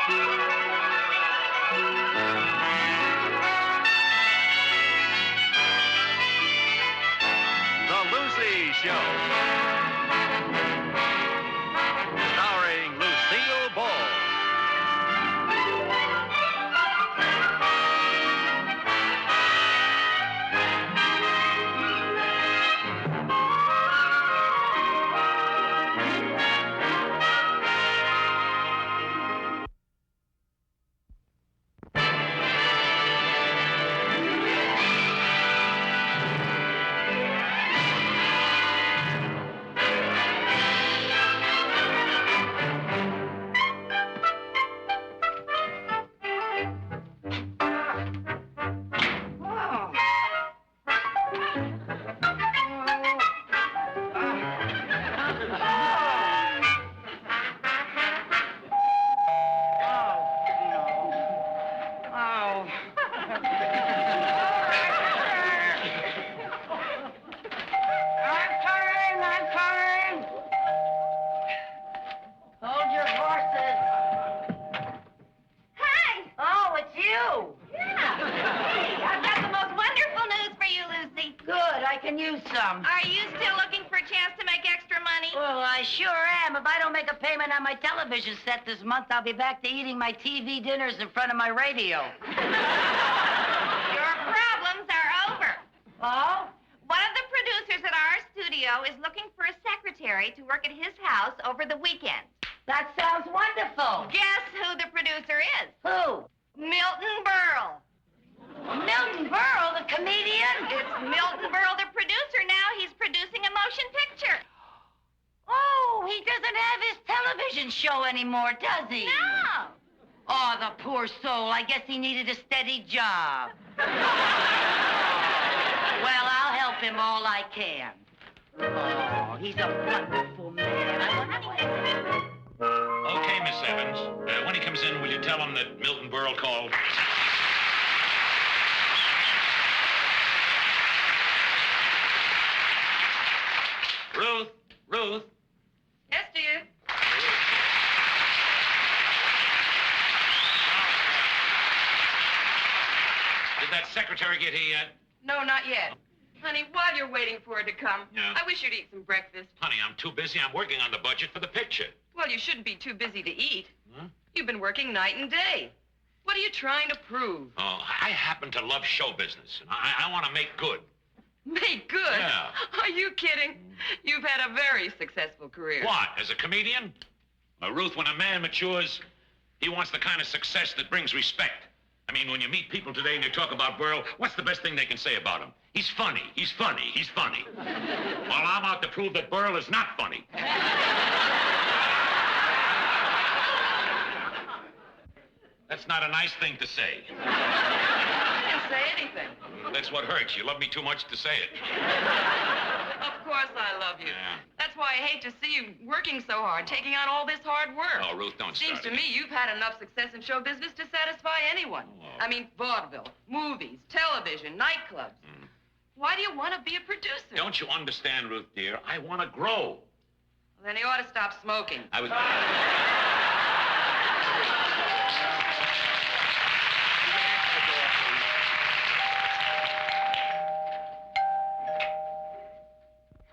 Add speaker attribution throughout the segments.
Speaker 1: The Lucy Show. Starring Lucille Ball.
Speaker 2: Are you still looking for a chance to make extra money?
Speaker 3: Well, I sure am. If I don't make a payment on my television set this month, I'll be back to eating my TV dinners in front of my radio.
Speaker 2: Your problems are over.
Speaker 3: Oh?
Speaker 2: One of the producers at our studio is looking for a secretary to work at his house over the weekend.
Speaker 3: That sounds wonderful.
Speaker 2: Guess who the producer is?
Speaker 3: Who?
Speaker 2: Milton Berle.
Speaker 3: Milton Berle, the comedian?
Speaker 2: It's Milton Berle, the producer now. He's producing a motion picture.
Speaker 3: Oh, he doesn't have his television show anymore, does he?
Speaker 2: No.
Speaker 3: Oh, the poor soul. I guess he needed a steady job. Well, I'll help him all I can. Oh, he's a wonderful man.
Speaker 4: Okay, Miss Evans. When he comes in, will you tell him that Milton Berle called? Ruth.
Speaker 2: Yes, dear.
Speaker 4: Did that secretary get here yet?
Speaker 5: No, not yet. Honey, while you're waiting for her to come,
Speaker 4: Yeah.
Speaker 5: I wish you'd eat some breakfast.
Speaker 4: Honey, I'm too busy. I'm working on the budget for the picture.
Speaker 5: Well, you shouldn't be too busy to eat.
Speaker 4: Huh?
Speaker 5: You've been working night and day. What are you trying to prove?
Speaker 4: Oh, I happen to love show business. And I want to make good.
Speaker 5: Make good?
Speaker 4: Yeah.
Speaker 5: Are you kidding? You've had a very successful career.
Speaker 4: What, as a comedian? Well, Ruth, when a man matures, he wants the kind of success that brings respect. I mean, when you meet people today and they talk about Berle, what's the best thing they can say about him? He's funny, he's funny, he's funny. Well, I'm out to prove that Berle is not funny. That's not a nice thing to say.
Speaker 5: I didn't say anything.
Speaker 4: That's what hurts. You love me too much to say it.
Speaker 5: Of course I love you.
Speaker 4: Yeah.
Speaker 5: That's why I hate to see you working so hard, taking on all this hard work.
Speaker 4: Oh, Ruth, don't
Speaker 5: Seems
Speaker 4: start
Speaker 5: to
Speaker 4: it.
Speaker 5: me you've had enough success in show business to satisfy anyone.
Speaker 4: Oh.
Speaker 5: I mean, vaudeville, movies, television, nightclubs. Why do you want to be a producer?
Speaker 4: Don't you understand, Ruth, dear? I want to grow.
Speaker 5: Well, then you ought to stop smoking.
Speaker 4: I was...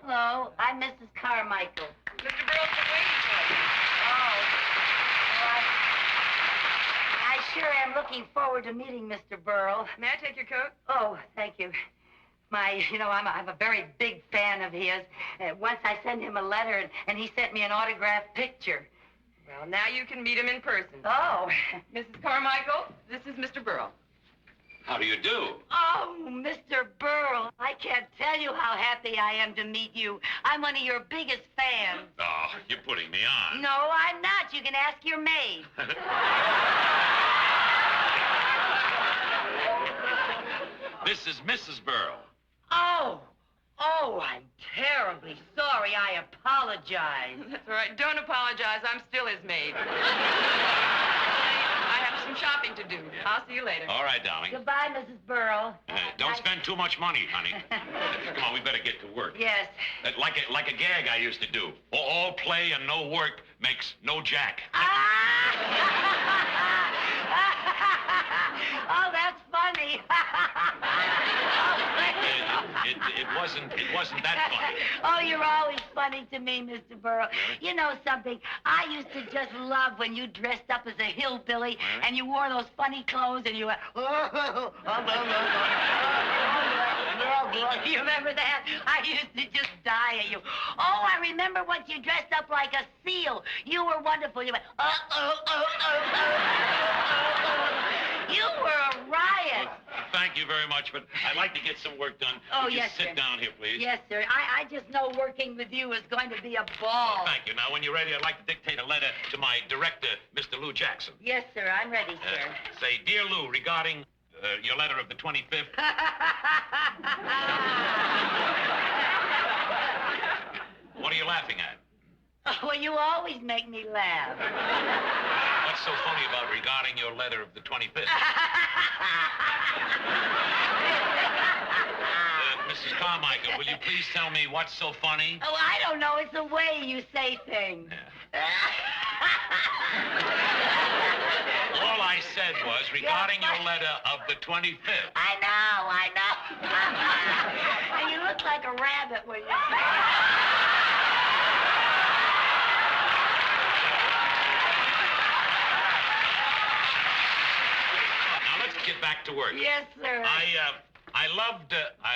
Speaker 3: Hello, I'm Mrs. Carmichael.
Speaker 5: Mr. Berle's been waiting for you.
Speaker 3: Oh. Well, I sure am looking forward to meeting Mr. Berle.
Speaker 5: May I take your coat?
Speaker 3: Oh, thank you. I'm a very big fan of his. Once I sent him a letter, and he sent me an autographed picture.
Speaker 5: Well, now you can meet him in person.
Speaker 3: Oh.
Speaker 5: Mrs. Carmichael, this is Mr. Berle.
Speaker 4: How do you do?
Speaker 3: Oh, Mr. Berle, I can't tell you how happy I am to meet you. I'm one of your biggest fans.
Speaker 4: Oh, you're putting me on.
Speaker 3: No, I'm not. You can ask your maid.
Speaker 4: This is Mrs. Berle.
Speaker 3: Oh, I'm terribly sorry. I apologize.
Speaker 5: That's all right. Don't apologize. I'm still his maid. I have some shopping to do. I'll see you later.
Speaker 4: All right, darling.
Speaker 3: Goodbye, Mrs. Berle.
Speaker 4: Don't spend too much money, honey. Come on, we better get to work.
Speaker 3: Yes.
Speaker 4: Like a gag I used to do. All play and no work makes no jack.
Speaker 3: Ah!
Speaker 4: wasn't that funny.
Speaker 3: Oh, you're always funny to me, Mr. Berle. You know something? I used to just love when you dressed up as a hillbilly and you wore those funny clothes and you went, you remember that? I used to just die at you. Oh, I remember once you dressed up like a seal. You were wonderful. You went, You were a riot.
Speaker 4: Well, thank you very much, but I'd like to get some work done.
Speaker 3: Oh,
Speaker 4: Would you
Speaker 3: yes,
Speaker 4: sit
Speaker 3: sir.
Speaker 4: down here, please?
Speaker 3: Yes, sir. I just know working with you is going to be a ball.
Speaker 4: Thank you. Now, when you're ready, I'd like to dictate a letter to my director, Mr. Lou Jackson.
Speaker 3: Yes, sir. I'm ready, sir.
Speaker 4: Say, Dear Lou, regarding your letter of the 25th. What are you laughing at?
Speaker 3: Oh, well, you always make me laugh.
Speaker 4: What's so funny about regarding your letter of the 25th? Mrs. Carmichael, will you please tell me what's so funny?
Speaker 3: Oh, I don't know. It's the way you say things.
Speaker 4: All I said was regarding your letter of the 25th.
Speaker 3: I know. And you look like a rabbit when you say it.
Speaker 4: Now, let's get back to work.
Speaker 3: Yes, sir.
Speaker 4: I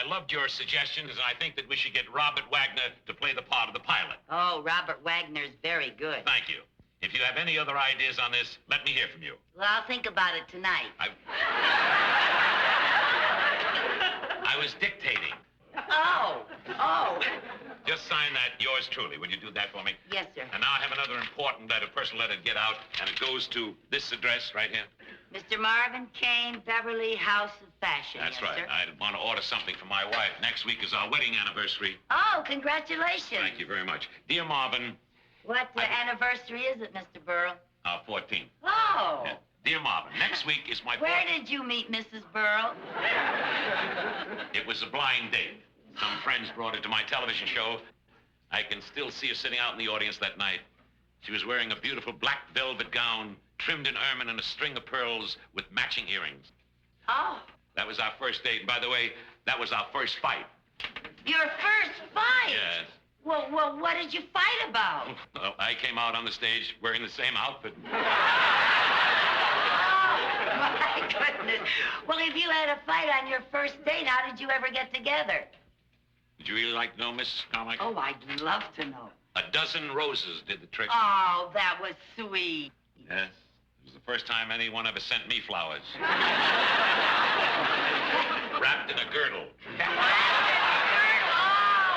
Speaker 4: loved your suggestions, and I think that we should get Robert Wagner to play the part of the pilot.
Speaker 3: Oh, Robert Wagner's very good.
Speaker 4: Thank you. If you have any other ideas on this, let me hear from you.
Speaker 3: Well, I'll think about it tonight.
Speaker 4: I was dictating.
Speaker 3: Oh.
Speaker 4: Just sign that, yours truly. Will you do that for me?
Speaker 3: Yes, sir.
Speaker 4: And now I have another important letter, personal letter to get out, and it goes to this address right here.
Speaker 3: Mr. Marvin Kane, Beverly House of Fashion.
Speaker 4: That's
Speaker 3: yes,
Speaker 4: right.
Speaker 3: Sir.
Speaker 4: I want to order something for my wife. Next week is our wedding anniversary.
Speaker 3: Oh, congratulations.
Speaker 4: Thank you very much. Dear Marvin,
Speaker 3: What anniversary is it, Mr. Berle?
Speaker 4: 14th.
Speaker 3: Oh.
Speaker 4: Yeah. Dear Marvin, next week is my...
Speaker 3: Where did you meet Mrs. Berle?
Speaker 4: It was a blind date. Some friends brought her to my television show. I can still see her sitting out in the audience that night. She was wearing a beautiful black velvet gown, trimmed in ermine and a string of pearls with matching earrings.
Speaker 3: Oh.
Speaker 4: That was our first date. And by the way, that was our first fight.
Speaker 3: Your first fight?
Speaker 4: Yes.
Speaker 3: Well, what did you fight about?
Speaker 4: Well, I came out on the stage wearing the same outfit.
Speaker 3: Oh, my goodness. Well, if you had a fight on your first date, how did you ever get together?
Speaker 4: Would you really like to know, Mrs. Carmichael?
Speaker 3: Oh, I'd love to know.
Speaker 4: A dozen roses did the trick.
Speaker 3: Oh, that was sweet.
Speaker 4: Yes. It was the first time anyone ever sent me flowers. Wrapped in a girdle.
Speaker 3: Oh,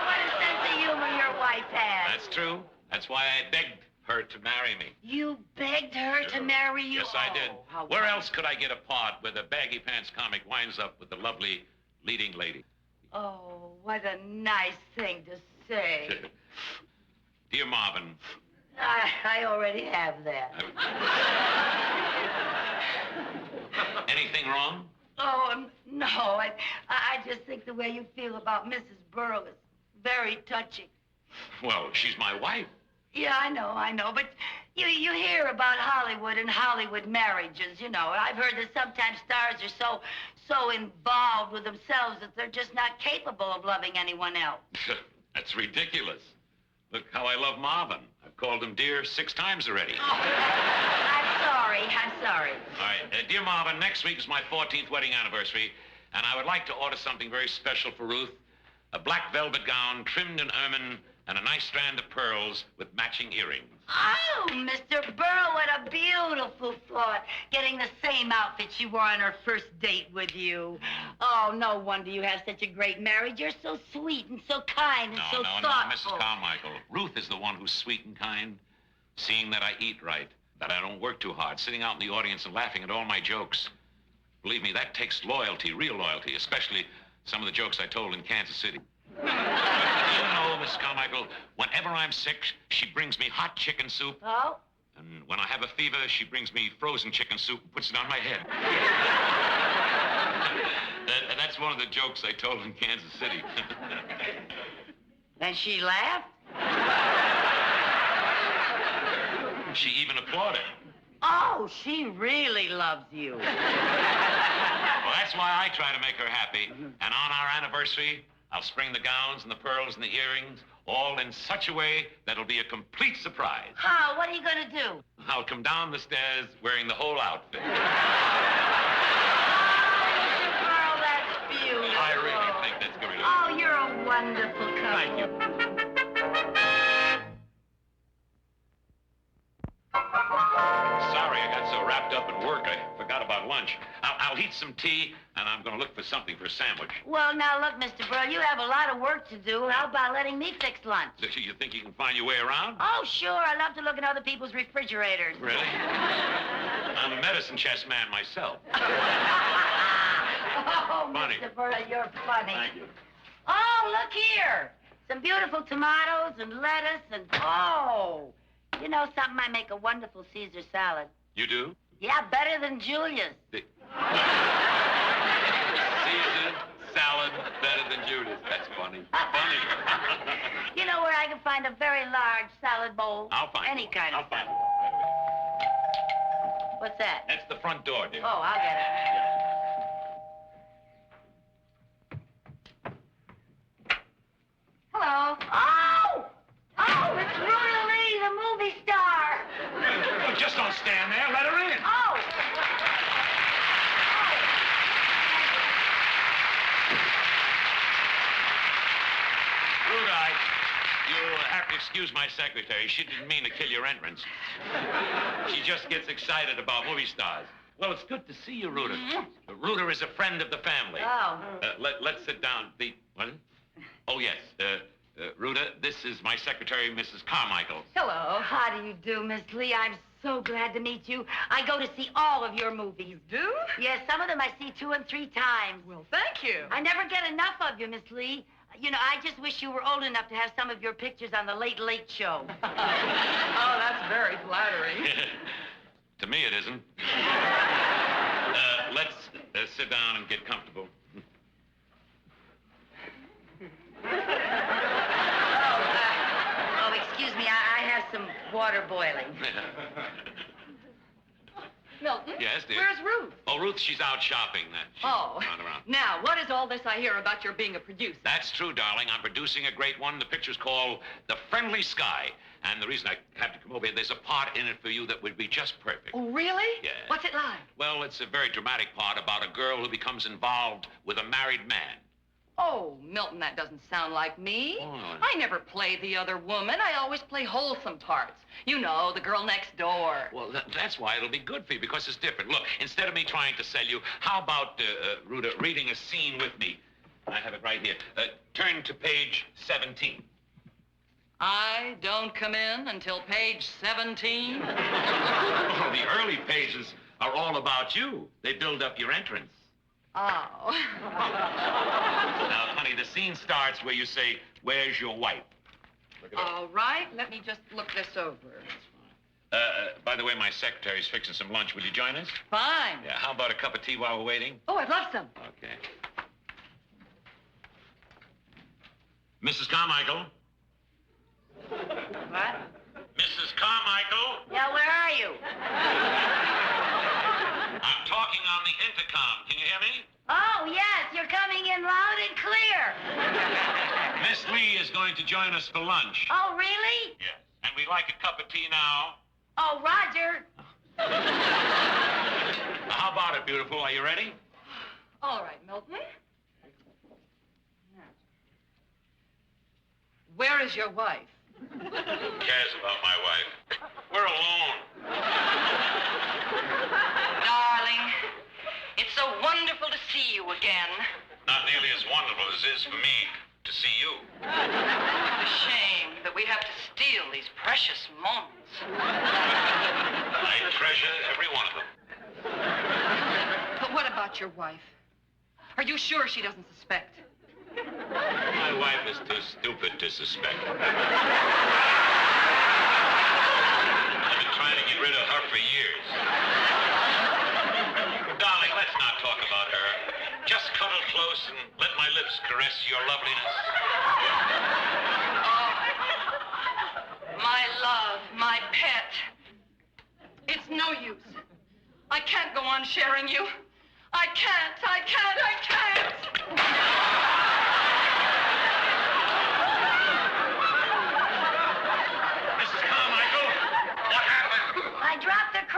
Speaker 3: what a sense of humor your wife has.
Speaker 4: That's true. That's why I begged her to marry me.
Speaker 3: You begged her to marry you?
Speaker 4: Yes, I did.
Speaker 3: Oh, how
Speaker 4: Where
Speaker 3: wonderful.
Speaker 4: else could I get a part where the baggy pants comic winds up with the lovely leading lady?
Speaker 3: Oh, what a nice thing to say.
Speaker 4: Dear Marvin,
Speaker 3: I already have that.
Speaker 4: anything wrong?
Speaker 3: Oh, no. I just think the way you feel about Mrs. Berle is very touching.
Speaker 4: Well, she's my wife.
Speaker 3: Yeah, I know. But you hear about Hollywood and Hollywood marriages, you know. I've heard that sometimes stars are so involved with themselves that they're just not capable of loving anyone else.
Speaker 4: That's ridiculous. Look how I love Marvin. I've called him dear 6 times already.
Speaker 3: Oh, I'm sorry.
Speaker 4: All right, dear Marvin, next week is my 14th wedding anniversary, and I would like to order something very special for Ruth. A black velvet gown trimmed in ermine and a nice strand of pearls with matching earrings.
Speaker 3: Oh, Mr. Berle, what a beautiful thought. Getting the same outfit she wore on her first date with you. Oh, no wonder you have such a great marriage. You're so sweet and so kind and so
Speaker 4: No,
Speaker 3: thoughtful.
Speaker 4: Mrs. Carmichael. Ruth is the one who's sweet and kind, seeing that I eat right, that I don't work too hard, sitting out in the audience and laughing at all my jokes. Believe me, that takes loyalty, real loyalty, especially some of the jokes I told in Kansas City. You know, Miss Carmichael, whenever I'm sick, she brings me hot chicken soup.
Speaker 3: Oh?
Speaker 4: And when I have a fever, she brings me frozen chicken soup and puts it on my head. That's one of the jokes I told in Kansas City.
Speaker 3: And she laughed?
Speaker 4: She even applauded.
Speaker 3: Oh, she really loves you.
Speaker 4: Well, that's why I try to make her happy. And on our anniversary, I'll spring the gowns and the pearls and the earrings, all in such a way that it'll be a complete surprise.
Speaker 3: How? What are you going to do?
Speaker 4: I'll come down the stairs wearing the whole outfit.
Speaker 3: Oh, Berle, that's beautiful.
Speaker 4: I really think that's going to...
Speaker 3: Oh, you're a wonderful couple.
Speaker 4: Thank you. Sorry, I got so wrapped up in work, I forgot about lunch. I'll heat some tea, and I'm going to look for something for a sandwich.
Speaker 3: Well, now, look, Mr. Berle, you have a lot of work to do. How about letting me fix lunch?
Speaker 4: You think you can find your way around?
Speaker 3: Oh, sure. I love to look in other people's refrigerators.
Speaker 4: Really? I'm a medicine chest man myself.
Speaker 3: Oh,
Speaker 4: Funny.
Speaker 3: Mr. Berle, you're funny.
Speaker 4: Thank you.
Speaker 3: Oh, look here. Some beautiful tomatoes and lettuce and, oh, you know something? I make a wonderful Caesar salad.
Speaker 4: You do?
Speaker 3: Yeah, better than Julia's.
Speaker 4: Caesar salad better than Judas. That's funny. Funny.
Speaker 3: You know where I can find a very large salad bowl?
Speaker 4: I'll find
Speaker 3: Any
Speaker 4: one.
Speaker 3: kind of
Speaker 4: I'll find
Speaker 3: salad.
Speaker 4: one. Right away.
Speaker 3: What's that?
Speaker 4: That's the front door, dear.
Speaker 3: Oh, I'll get it. Hello. Oh! Oh, it's Ruta Lee, the movie star.
Speaker 4: Well, just don't stand there. Let her in.
Speaker 3: Oh!
Speaker 4: Rudolph, you'll have to excuse my secretary. She didn't mean to kill your entrance. She just gets excited about movie stars. Well, it's good to see you, Ruta. Ruta is a friend of the family.
Speaker 3: Oh.
Speaker 4: Let's sit down. What? Oh, yes. Ruta, this is my secretary, Mrs. Carmichael.
Speaker 3: Hello. How do you do, Miss Lee? I'm so glad to meet you. I go to see all of your movies.
Speaker 5: Do?
Speaker 3: Yes, some of them I see 2 and 3 times.
Speaker 5: Well, thank you.
Speaker 3: I never get enough of you, Miss Lee. You know, I just wish you were old enough to have some of your pictures on the Late Late Show.
Speaker 5: Oh, that's very flattering.
Speaker 4: To me, it isn't. Let's sit down and get comfortable.
Speaker 3: Oh, excuse me, I have some water boiling.
Speaker 5: Milton?
Speaker 4: Yes, dear?
Speaker 5: Where's Ruth?
Speaker 4: Oh, Ruth, she's out shopping. She's
Speaker 5: Oh.
Speaker 4: around.
Speaker 5: Now, what is all this I hear about your being a producer?
Speaker 4: That's true, darling. I'm producing a great one. The picture's called The Friendly Sky. And the reason I have to come over here, there's a part in it for you that would be just perfect.
Speaker 5: Oh, really?
Speaker 4: Yes.
Speaker 5: What's it like?
Speaker 4: Well, it's a very dramatic part about a girl who becomes involved with a married man.
Speaker 5: Oh, Milton, that doesn't sound like me.
Speaker 4: Oh, no.
Speaker 5: I never play the other woman. I always play wholesome parts. You know, the girl next door.
Speaker 4: Well, that's why it'll be good for you, because it's different. Look, instead of me trying to sell you, how about, Ruta, reading a scene with me? I have it right here. Turn to page 17.
Speaker 5: I don't come in until page 17.
Speaker 4: Oh, the early pages are all about you. They build up your entrance.
Speaker 5: Oh.
Speaker 4: Now, honey, the scene starts where you say, "Where's your wife?" Look it up.
Speaker 5: All right, let me just look this over.
Speaker 4: By the way, my secretary's fixing some lunch. Will you join us?
Speaker 5: Fine.
Speaker 4: Yeah, how about a cup of tea while we're waiting?
Speaker 5: Oh, I'd love some.
Speaker 4: Okay. Mrs. Carmichael?
Speaker 3: What?
Speaker 4: Mrs. Carmichael?
Speaker 3: Yeah, where are you?
Speaker 4: I'm talking on the intercom. Can you hear me?
Speaker 3: Oh, yes, you're coming in loud and clear.
Speaker 4: Miss Lee is going to join us for lunch.
Speaker 3: Oh, really?
Speaker 4: Yes. And we'd like a cup of tea now.
Speaker 3: Oh, Roger.
Speaker 4: How about it, beautiful? Are you ready?
Speaker 5: All right, Milton. Where is your wife?
Speaker 4: Who cares about my wife? We're alone.
Speaker 5: Darling, it's so wonderful to see you again.
Speaker 4: Not nearly as wonderful as it is for me to see you.
Speaker 5: What a shame that we have to steal these precious moments.
Speaker 4: I treasure every one of them.
Speaker 5: But what about your wife? Are you sure she doesn't suspect?
Speaker 4: My wife is too stupid to suspect. I've been trying to get rid of her for years. Darling, let's not talk about her. Just cuddle close and let my lips caress your loveliness.
Speaker 5: Oh, my love, my pet. It's no use. I can't go on sharing you. I can't.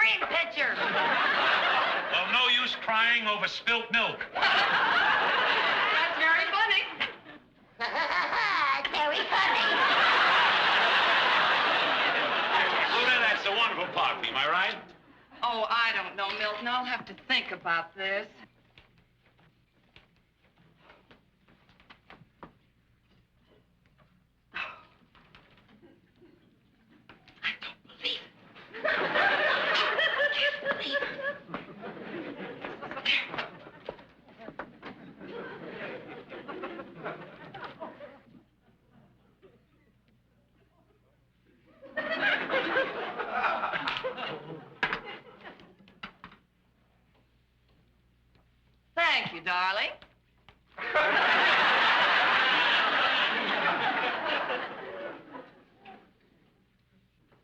Speaker 3: cream pitcher.
Speaker 4: Well, no use crying over spilt milk.
Speaker 5: That's very funny.
Speaker 3: Very funny.
Speaker 4: Luna, that's a wonderful party, am I right?
Speaker 5: Oh, I don't know, Milton. I'll have to think about this. Thank you, darling.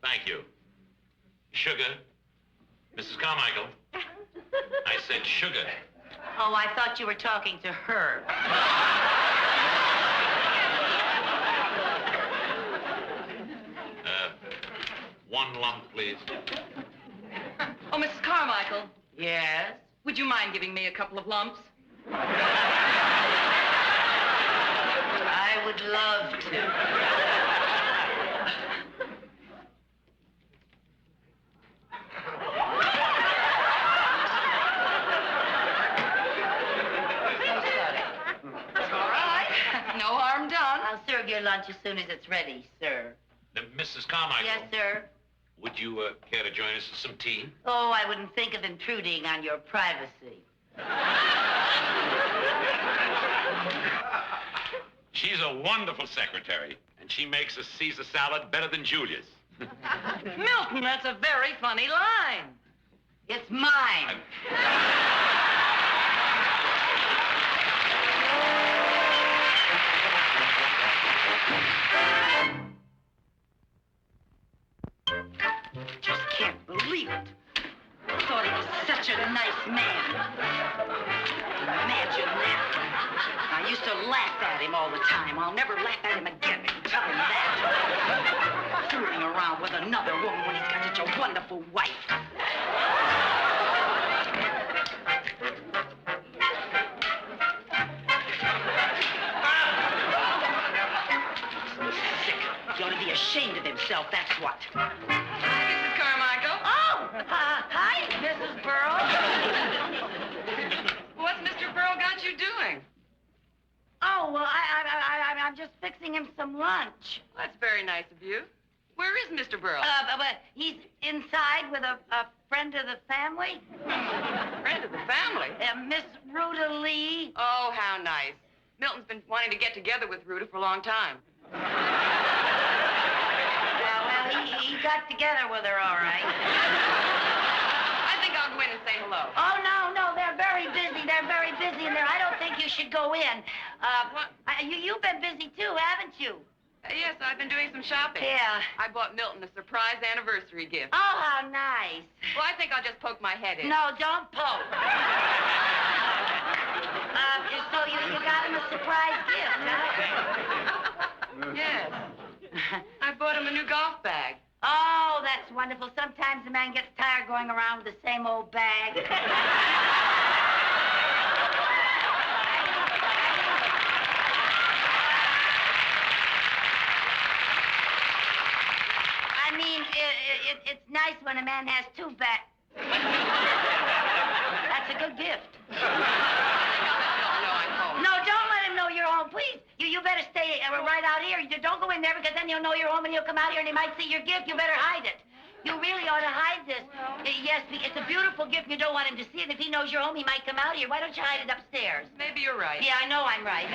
Speaker 4: Thank you. Sugar. Mrs. Carmichael. I said sugar.
Speaker 3: Oh, I thought you were talking to her.
Speaker 4: One lump, please.
Speaker 5: Oh, Mrs. Carmichael,
Speaker 3: Yes?
Speaker 5: would you mind giving me a couple of lumps?
Speaker 3: I would love to.
Speaker 5: All right. No harm done.
Speaker 3: I'll serve your lunch as soon as it's ready, sir.
Speaker 4: Mrs. Carmichael.
Speaker 3: Yes, sir?
Speaker 4: Would you care to join us for some tea?
Speaker 3: Oh, I wouldn't think of intruding on your privacy.
Speaker 4: She's a wonderful secretary, and she makes a Caesar salad better than Julia's.
Speaker 5: Milton, that's a very funny line.
Speaker 3: It's mine. Just can't believe it. I thought he was such a nice man. Imagine that. I used to laugh at him all the time. I'll never laugh at him again. I can tell him that. Fooling around with another woman when he's got such a wonderful wife. Sick. He ought to be ashamed of himself, that's what.
Speaker 5: Mrs. Carmichael.
Speaker 3: Oh, hi, Mrs. Berle.
Speaker 5: What's Mr. Berle got you doing?
Speaker 3: Oh, well, I'm just fixing him some lunch.
Speaker 5: That's very nice of you. Where is Mr. Berle?
Speaker 3: But he's inside with a friend of the family.
Speaker 5: Friend of the family.
Speaker 3: Miss Rhoda Lee.
Speaker 5: Oh, how nice. Milton's been wanting to get together with Rhoda for a long time.
Speaker 3: Well, he got together with her, all right.
Speaker 5: I think I'll go in and say hello.
Speaker 3: Oh, no, they're very busy. They're very busy in there. I don't think you should go in.
Speaker 5: What?
Speaker 3: You've been busy, too, haven't you?
Speaker 5: Yes, I've been doing some shopping.
Speaker 3: Yeah.
Speaker 5: I bought Milton a surprise anniversary gift.
Speaker 3: Oh, how nice.
Speaker 5: Well, I think I'll just poke my head in.
Speaker 3: No, don't poke. So you got him a surprise gift, huh?
Speaker 5: Yes. I bought him a new golf bag.
Speaker 3: Oh, that's wonderful. Sometimes a man gets tired going around with the same old bag. I mean, it's nice when a man has two bags. That's a good gift. No, don't let him know you're home, please. You better stay right out here. You don't go in there because then he'll know you're home and he'll come out here and he might see your gift. You better hide it. You really ought to hide this. Yes, it's a beautiful gift. You don't want him to see it. If he knows you're home, he might come out here. Why don't you hide it upstairs?
Speaker 5: Maybe you're right.
Speaker 3: Yeah, I know I'm right.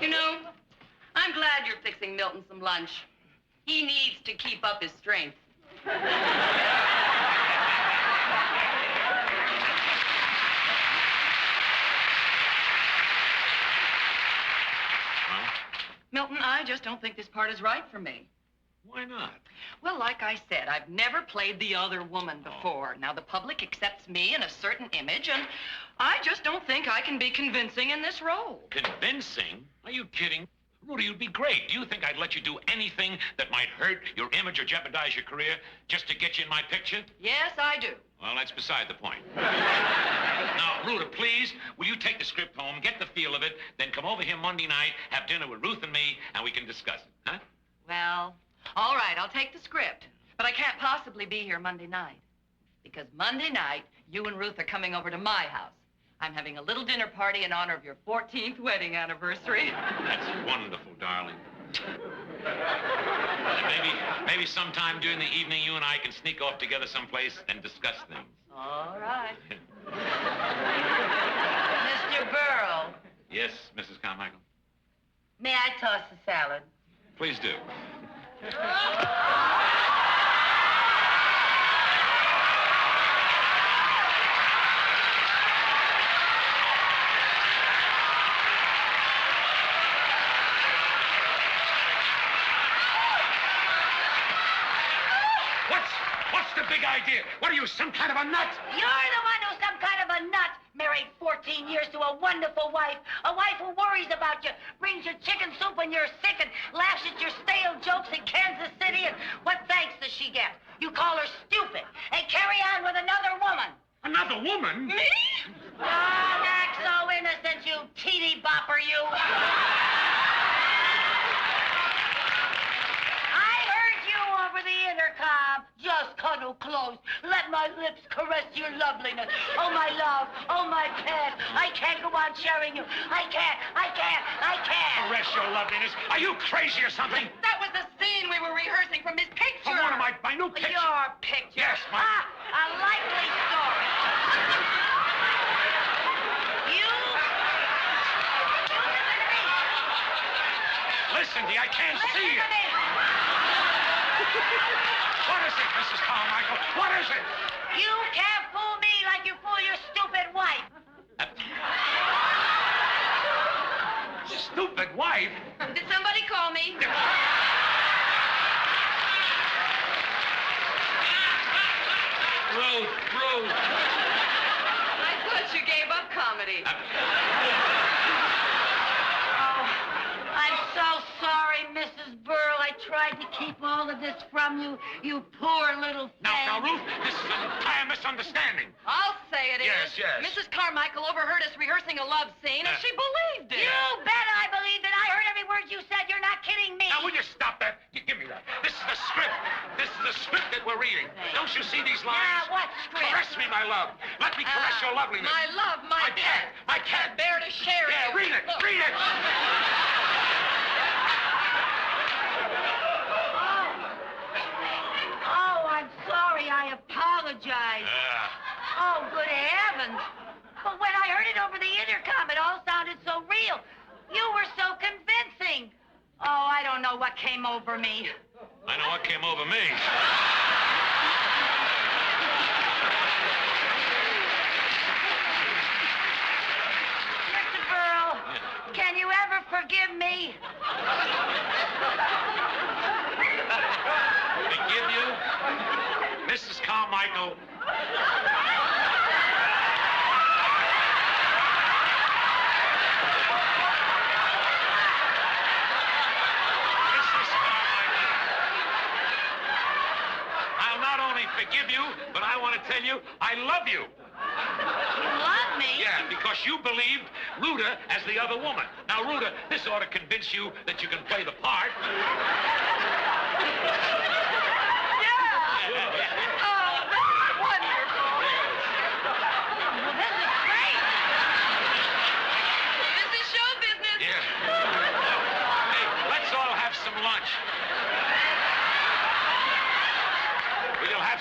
Speaker 5: You know, I'm glad you're fixing Milton some lunch. He needs to keep up his strength. Milton, I just don't think this part is right for me.
Speaker 4: Why not?
Speaker 5: Well, like I said, I've never played the other woman before. Now, the public accepts me in a certain image, and I just don't think I can be convincing in this role.
Speaker 4: Convincing? Are you kidding? Rudy, you'd be great. Do you think I'd let you do anything that might hurt your image or jeopardize your career just to get you in my picture?
Speaker 5: Yes, I do.
Speaker 4: Well, that's beside the point. Now, Ruta, please, will you take the script home, get the feel of it, then come over here Monday night, have dinner with Ruth and me, and we can discuss it, huh?
Speaker 5: Well, all right, I'll take the script. But I can't possibly be here Monday night. Because Monday night, you and Ruth are coming over to my house. I'm having a little dinner party in honor of your 14th wedding anniversary.
Speaker 4: That's wonderful, darling. Maybe sometime during the evening, you and I can sneak off together someplace and discuss things.
Speaker 5: All right.
Speaker 3: Mr. Berle,
Speaker 4: Yes, Mrs. Carmichael?
Speaker 3: may I toss the salad?
Speaker 4: Please do. What's the big idea? What are you, some kind of a nut?
Speaker 3: You're the one who's some kind of a nut. Married 14 years to a wonderful wife. A wife who worries about you, brings you chicken soup when you're sick, and laughs at your stale jokes in Kansas City. And what thanks does she get? You call her stupid and carry on with another woman.
Speaker 4: Another woman?
Speaker 5: Me?
Speaker 3: Don't act so innocent, you teeny bopper, you. I heard you over the intercom. Just cuddle close. Let my lips caress your loveliness. Oh, my love. Oh, my pet. I can't go on sharing you. I can't.
Speaker 4: Caress your loveliness. Are you crazy or something?
Speaker 5: That was the scene we were rehearsing from his picture.
Speaker 4: From one of my new pictures.
Speaker 3: Your picture.
Speaker 4: Yes, my...
Speaker 3: A likely story. You
Speaker 4: Listen to me. I can't see you.
Speaker 3: Listen to me.
Speaker 4: What is it, Mrs. Carmichael? What is it?
Speaker 3: You can't fool me like you fool your stupid wife.
Speaker 4: Stupid wife?
Speaker 5: Did somebody call me?
Speaker 4: Ruth.
Speaker 5: I thought you gave up comedy.
Speaker 3: Oh, I'm so sorry, Mrs. Berle. I tried to keep all of this from you, you poor little thing.
Speaker 4: Now, Ruth, this is an entire misunderstanding.
Speaker 5: I'll say it
Speaker 4: Yes,
Speaker 5: is.
Speaker 4: yes.
Speaker 5: Mrs. Carmichael overheard us rehearsing a love scene, and she believed it.
Speaker 3: You bet I believed it. I heard every word you said. You're not kidding me.
Speaker 4: Now, will you stop that? Give me that. This is the script. This is the script that we're reading. Don't you see these lines?
Speaker 3: Yeah, what script?
Speaker 4: Caress me, my love. Let me caress your loveliness.
Speaker 5: My love, my pet.
Speaker 4: I can't.
Speaker 5: Bear to share
Speaker 4: Yeah,
Speaker 5: you.
Speaker 4: read it.
Speaker 5: Look.
Speaker 4: Read it.
Speaker 3: Oh, I'm sorry. I apologize. Oh, good heavens. But when I heard it over the intercom, it all sounded so real. You were so convincing. Oh, I don't know what came over me.
Speaker 4: I know what came over me.
Speaker 3: Mr. Berle, can you ever forgive me?
Speaker 4: Forgive you? Mrs. Carmichael. Mrs. Carmichael. I'll not only forgive you, but I want to tell you I love you.
Speaker 3: You love me?
Speaker 4: Yeah, because you believed Ruta as the other woman. Now, Ruta, this ought to convince you that you can play the part.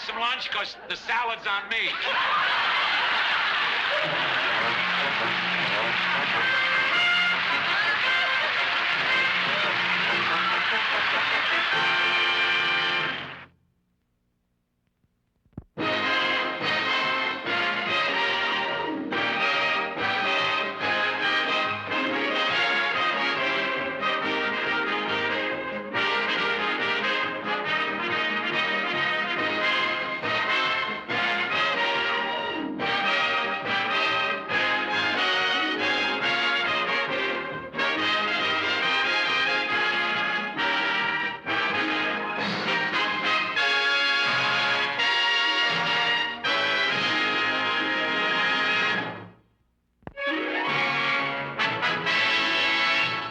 Speaker 4: Some lunch, because the salad's on me.